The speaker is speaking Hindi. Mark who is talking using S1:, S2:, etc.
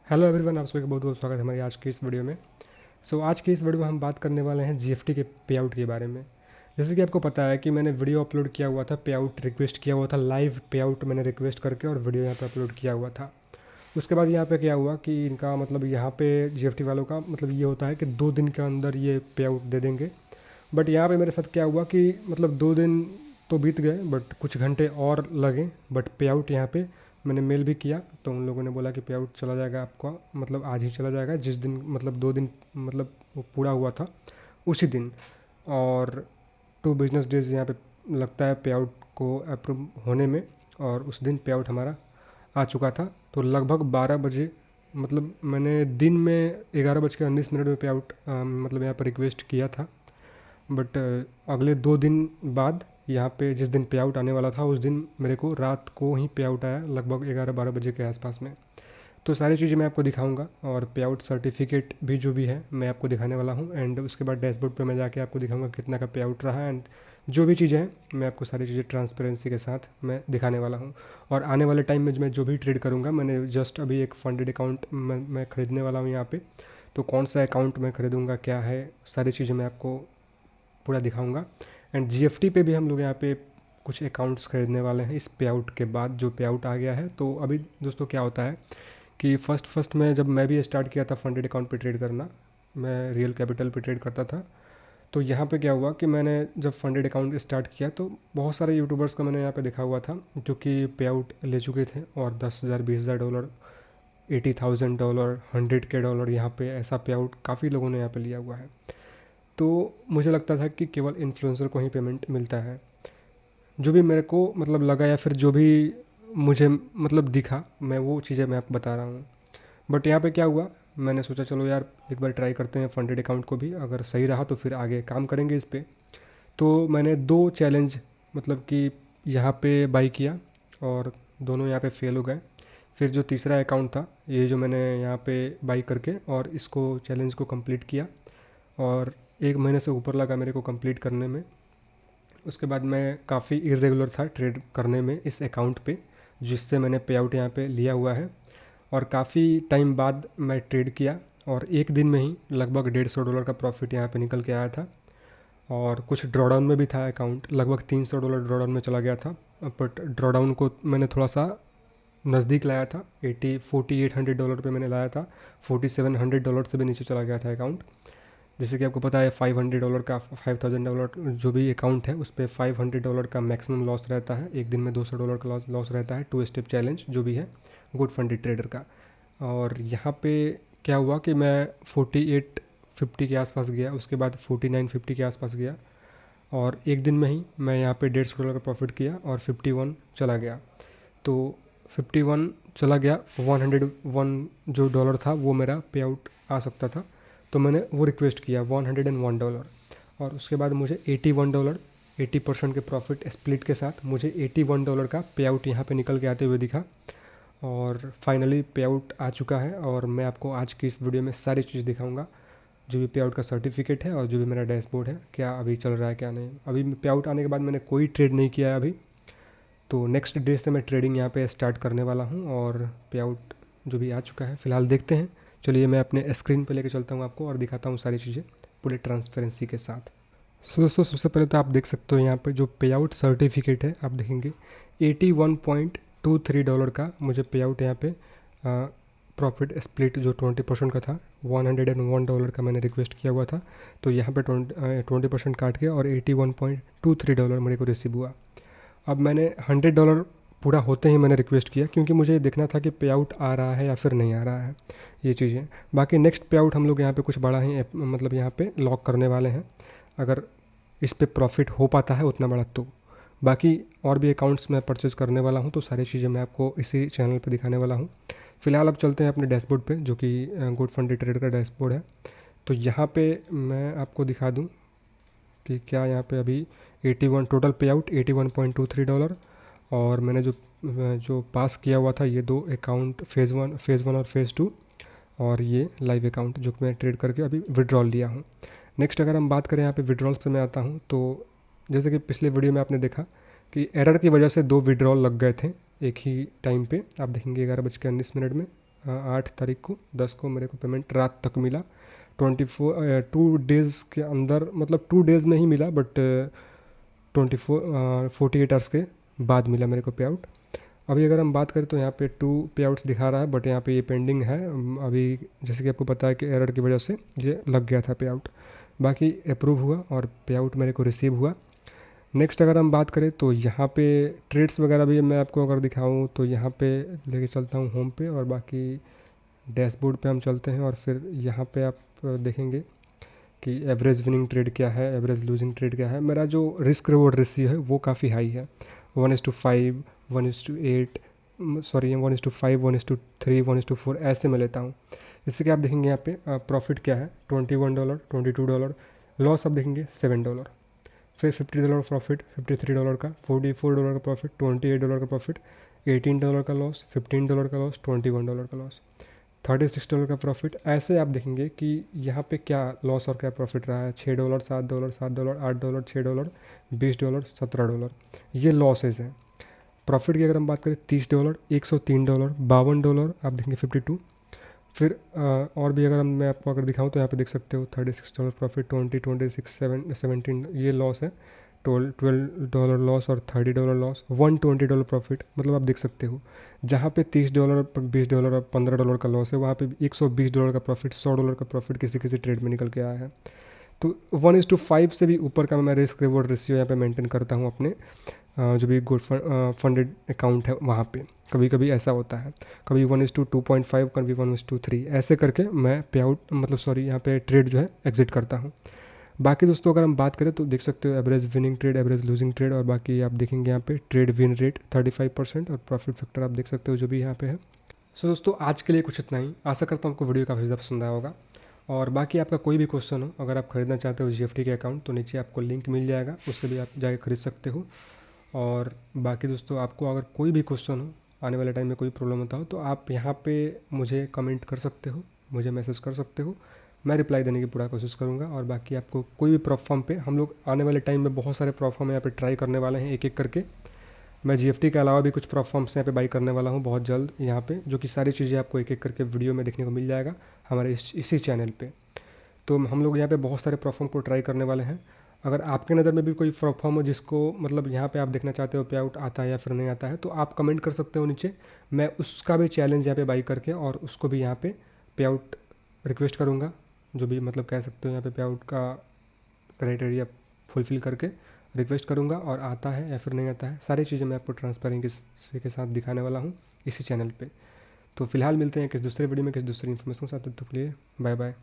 S1: हेलो एवरीवन, आप सभी का बहुत बहुत स्वागत है हमारी आज की इस वीडियो में। आज की इस वीडियो में हम बात करने वाले हैं जीएफटी के पे आउट के बारे में। जैसे कि आपको पता है कि मैंने वीडियो अपलोड किया हुआ था, पे आउट रिक्वेस्ट किया हुआ था, लाइव पे आउट मैंने रिक्वेस्ट करके और वीडियो यहाँ पे अपलोड किया हुआ था। उसके बाद यहाँ पे क्या हुआ कि इनका मतलब यहाँ पे जीएफटी वालों का मतलब ये होता है कि 2 दिन के अंदर ये पे आउट दे देंगे। बट यहाँ पे मेरे साथ क्या हुआ कि मतलब 2 दिन तो बीत गए बट कुछ घंटे और लगे। बट पे आउट यहाँ पे मैंने मेल भी किया तो उन लोगों ने बोला कि पे आउट चला जाएगा आपका, मतलब आज ही चला जाएगा, जिस दिन मतलब 2 दिन मतलब वो पूरा हुआ था उसी दिन। और 2 बिजनेस डेज यहाँ पे लगता है पे आउट को अप्रूव होने में। और उस दिन पे आउट हमारा आ चुका था। तो लगभग 12 बजे मतलब मैंने दिन में 11:19 में पे आउट मतलब यहाँ पर रिक्वेस्ट किया था। बट अगले 2 दिन बाद यहाँ पे जिस दिन पे आउट आने वाला था उस दिन मेरे को रात को ही पे आउट आया, लगभग 11-12 बजे के आसपास में। तो सारी चीज़ें मैं आपको दिखाऊंगा और पे आउट सर्टिफिकेट भी जो भी है मैं आपको दिखाने वाला हूँ। एंड उसके बाद डैशबोर्ड पे मैं जाके आपको दिखाऊंगा कितना का पे आउट रहा। एंड जो भी चीज़ें हैं मैं आपको सारी चीज़ें ट्रांसपेरेंसी के साथ मैं दिखाने वाला हूँ। और आने वाले टाइम में मैं जो भी ट्रेड करूँगा, मैंने जस्ट अभी एक फंडेड अकाउंट मैं ख़रीदने वाला हूँ यहाँ पे। तो कौन सा अकाउंट मैं ख़रीदूँगा, क्या है, सारी चीज़ें मैं आपको पूरा दिखाऊंगा। एंड जीएफटी पे भी हम लोग यहाँ पे कुछ अकाउंट्स खरीदने वाले हैं इस पे आउट के बाद, जो पे आउट आ गया है। तो अभी दोस्तों क्या होता है कि फर्स्ट में जब मैं भी स्टार्ट किया था फंडेड अकाउंट पे ट्रेड करना, मैं रियल कैपिटल पे ट्रेड करता था। तो यहाँ पे क्या हुआ कि मैंने जब फंडेड अकाउंट स्टार्ट किया तो बहुत सारे यूट्यूबर्स का मैंने यहाँ पे देखा हुआ था जो कि पे आउट ले चुके थे और 10,000 20,000 डॉलर, $80,000, $100K यहाँ पे ऐसा पे आउट काफ़ी लोगों ने यहाँ पे लिया हुआ है। तो मुझे लगता था कि केवल इन्फ्लुएंसर को ही पेमेंट मिलता है। जो भी मेरे को मतलब लगा या फिर जो भी मुझे मतलब दिखा, मैं वो चीज़ें मैं आपको बता रहा हूँ। बट यहाँ पे क्या हुआ, मैंने सोचा चलो यार एक बार ट्राई करते हैं फंडेड अकाउंट को भी, अगर सही रहा तो फिर आगे काम करेंगे इस पे। तो मैंने 2 चैलेंज मतलब कि यहाँ पे बाई किया और दोनों यहाँ पे फेल हो गए। फिर जो तीसरा अकाउंट था, ये जो मैंने यहाँ पे बाई करके और इसको चैलेंज को कंप्लीट किया और 1 महीने से ऊपर लगा मेरे को कंप्लीट करने में। उसके बाद मैं काफ़ी इरेगुलर था ट्रेड करने में इस अकाउंट पे, जिससे मैंने पे आउट यहाँ पे लिया हुआ है। और काफ़ी टाइम बाद मैं ट्रेड किया और एक दिन में ही लगभग $150 का प्रॉफिट यहाँ पे निकल के आया था। और कुछ ड्रॉडाउन में भी था अकाउंट, लगभग $300 ड्रॉडाउन में चला गया था। बट ड्रॉडाउन को मैंने थोड़ा सा नज़दीक लाया था, $4800 पे मैंने लाया था। $4700 से भी नीचे चला गया था अकाउंट। जैसे कि आपको पता है $500 का, $5000 जो भी अकाउंट है उस पर $500 का मैक्सिमम लॉस रहता है। एक दिन में $200 का लॉस रहता है। 2 स्टेप चैलेंज जो भी है गुड फंडेड ट्रेडर का। और यहाँ पे क्या हुआ कि मैं 4850 के आसपास गया, उसके बाद 4950 के आसपास गया और एक दिन में ही मैं यहाँ पे $150 का प्रॉफिट किया और 51 चला गया। तो 51 चला गया, 101 जो डॉलर था वो मेरा पे आउट आ सकता था। तो मैंने वो रिक्वेस्ट किया $101। और उसके बाद मुझे $81, 80% के प्रॉफिट स्प्लिट के साथ मुझे $81 का पे आउट यहाँ पे निकल के आते हुए दिखा। और फाइनली पे आउट आ चुका है और मैं आपको आज की इस वीडियो में सारी चीज़ दिखाऊंगा, जो भी पे आउट का सर्टिफिकेट है और जो भी मेरा डैशबोर्ड है, क्या अभी चल रहा है क्या नहीं। अभी पे आउट आने के बाद मैंने कोई ट्रेड नहीं किया है अभी। तो नेक्स्ट डे से मैं ट्रेडिंग यहाँ पे स्टार्ट करने वाला हूँ और पे आउट जो भी आ चुका है फ़िलहाल देखते हैं। चलिए मैं अपने स्क्रीन पे लेके चलता हूँ आपको और दिखाता हूँ सारी चीज़ें पूरे ट्रांसपेरेंसी के साथ। दोस्तों सबसे पहले तो आप देख सकते हो यहाँ पे जो पे आउट सर्टिफिकेट है, आप देखेंगे $81.23 का मुझे पे आउट यहाँ पे प्रॉफिट स्प्लिट जो 20% का था, $101 का मैंने रिक्वेस्ट किया हुआ था। तो यहाँ पे 20% काट के और $81.23 मेरे को रिसीव हुआ। अब मैंने $100 पूरा होते ही मैंने रिक्वेस्ट किया, क्योंकि मुझे देखना था कि पे आउट आ रहा है या फिर नहीं आ रहा है, ये चीज़ें। बाकी नेक्स्ट पे आउट हम लोग यहाँ पे कुछ बड़ा ही मतलब यहाँ पे लॉक करने वाले हैं, अगर इस पे प्रॉफिट हो पाता है उतना बड़ा तो। बाकी और भी अकाउंट्स मैं परचेज़ करने वाला हूँ, तो सारी चीज़ें मैं आपको इसी चैनल पे दिखाने वाला हूँ। फ़िलहाल अब चलते हैं अपने डैशबोर्ड पे, जो कि गुड फंडेड ट्रेडर का डैशबोर्ड है। तो यहाँ पे मैं आपको दिखा दूँ कि क्या यहाँ पे अभी 81 टोटल पे आउट $81.23। और मैंने जो जो पास किया हुआ था ये 2 अकाउंट, फेज़ वन और फेज़ 2, और ये लाइव अकाउंट जो कि मैं ट्रेड करके अभी विड्रॉल लिया हूँ। नेक्स्ट अगर हम बात करें यहाँ पे विड्रॉल्स पे मैं आता हूँ, तो जैसे कि पिछले वीडियो में आपने देखा कि एरर की वजह से 2 विड्रॉल लग गए थे एक ही टाइम पे। आप देखेंगे 11:19 में 8 तारीख को 10 को मेरे को पेमेंट रात तक मिला। 2 डेज़ के अंदर, मतलब 2 डेज़ में ही मिला, बट 48 आवर्स के बाद मिला मेरे को पे आउट। अभी अगर हम बात करें तो यहाँ पे 2 पे आउट्स दिखा रहा है, बट यहाँ पे ये पेंडिंग है अभी, जैसे कि आपको पता है कि एरर की वजह से ये लग गया था पे आउट। बाकी अप्रूव हुआ और पे आउट मेरे को रिसीव हुआ। नेक्स्ट अगर हम बात करें तो यहाँ पे ट्रेड्स वगैरह भी मैं आपको अगर दिखाऊँ तो यहाँ पे लेके चलता हूँ होम पे, और बाकी डैशबोर्ड पे हम चलते हैं, और फिर यहाँ पे आप देखेंगे कि एवरेज विनिंग ट्रेड क्या है, एवरेज लूजिंग ट्रेड क्या है। मेरा जो रिस्क रिवॉर्ड रेशियो है वो काफ़ी हाई है, 1:5, 1:8, सॉरी 1:5, 1:3, 1:4 ऐसे मैं लेता हूँ। जिससे कि आप देखेंगे यहाँ पे प्रॉफिट क्या है, $21, $22, लॉस आप देखेंगे $7, फिर $50 प्रॉफिट, $53 का, $44 का प्रॉफिट, $28 का प्रॉफिट, $18 का लॉस, $15 का लॉस, $21 का लॉस, $36 का प्रॉफिट। ऐसे आप देखेंगे कि यहाँ पे क्या लॉस और क्या प्रॉफिट रहा है, $6, $7, $7, $8, $6, $20, $17, ये लॉसेज हैं। प्रॉफिट की अगर हम बात करें $30, $103, $52, आप देखेंगे 52। फिर और भी अगर मैं आपको अगर दिखाऊँ तो यहाँ पे देख सकते हो $36 प्रॉफिट, 20, 26, 17 ये लॉस है, $12 लॉस और $30 लॉस, $120 प्रॉफिट। मतलब आप देख सकते हो जहाँ पे $30, $20 और $15 का लॉस है, वहाँ पे $120 का प्रॉफिट, $100 का प्रॉफिट किसी किसी ट्रेड में निकल के आया है। तो 1:5 से भी ऊपर का मैं रिस्क रिवॉर्ड रेशियो यहाँ पे मेंटेन करता हूँ अपने जो भी गुड फंडेड अकाउंट है वहाँ पे। कभी कभी ऐसा होता है, कभी 1:2.5, कभी 1:3, ऐसे करके मैं पे आउट, मतलब सॉरी यहाँ पे ट्रेड जो है एग्जिट करता हूँ। बाकी दोस्तों अगर हम बात करें तो देख सकते हो average winning trade, average losing trade, और बाकी आप देखेंगे यहाँ पे ट्रेड विन रेट 35% और प्रॉफिट फैक्टर आप देख सकते हो जो भी यहाँ पे है। सो दोस्तों आज के लिए कुछ इतना ही। आशा करता हूँ आपको वीडियो काफ़ी ज़्यादा पसंद आया होगा, और बाकी आपका कोई भी क्वेश्चन हो, अगर आप खरीदना चाहते हो GFT के अकाउंट तो नीचे आपको लिंक मिल जाएगा, उससे भी आप जाके खरीद सकते हो। और बाकी दोस्तों आपको अगर कोई भी क्वेश्चन हो, आने वाले टाइम में कोई प्रॉब्लम होता हो, तो आप यहाँ पे मुझे कमेंट कर सकते हो, मुझे मैसेज कर सकते हो, मैं रिप्लाई देने की पूरा कोशिश करूँगा। और बाकी आपको कोई भी प्लेटफॉर्म पे, हम लोग आने वाले टाइम में बहुत सारे प्लेटफॉर्म यहाँ पे ट्राई करने वाले हैं एक एक करके। मैं GFT के अलावा भी कुछ प्लेटफॉर्म्स यहाँ पे बाई करने वाला हूँ बहुत जल्द यहाँ पे, जो कि सारी चीज़ें आपको एक एक करके वीडियो में देखने को मिल जाएगा हमारे इसी चैनल पे। तो हम लोग यहाँ पे बहुत सारे प्लेटफॉर्म को ट्राई करने वाले हैं। अगर आपके नज़र में भी कोई प्लेटफॉर्म हो जिसको मतलब यहाँ पे आप देखना चाहते हो पे आउट आता है या फिर नहीं आता है, तो आप कमेंट कर सकते हो नीचे, मैं उसका भी चैलेंज यहाँ पे बाई करके और उसको भी यहाँ पे आउट रिक्वेस्ट करूँगा, जो भी मतलब कह सकते हो यहाँ पे आउट का क्राइटेरिया फुलफ़िल करके रिक्वेस्ट करूँगा, और आता है या फिर नहीं आता है सारी चीज़ें मैं आपको ट्रांसपेरेंसी के साथ दिखाने वाला हूँ इसी चैनल पे। तो फिलहाल मिलते हैं किस दूसरे वीडियो में किस दूसरी इन्फॉर्मेशन के साथ, तब तक के लिए बाय बाय।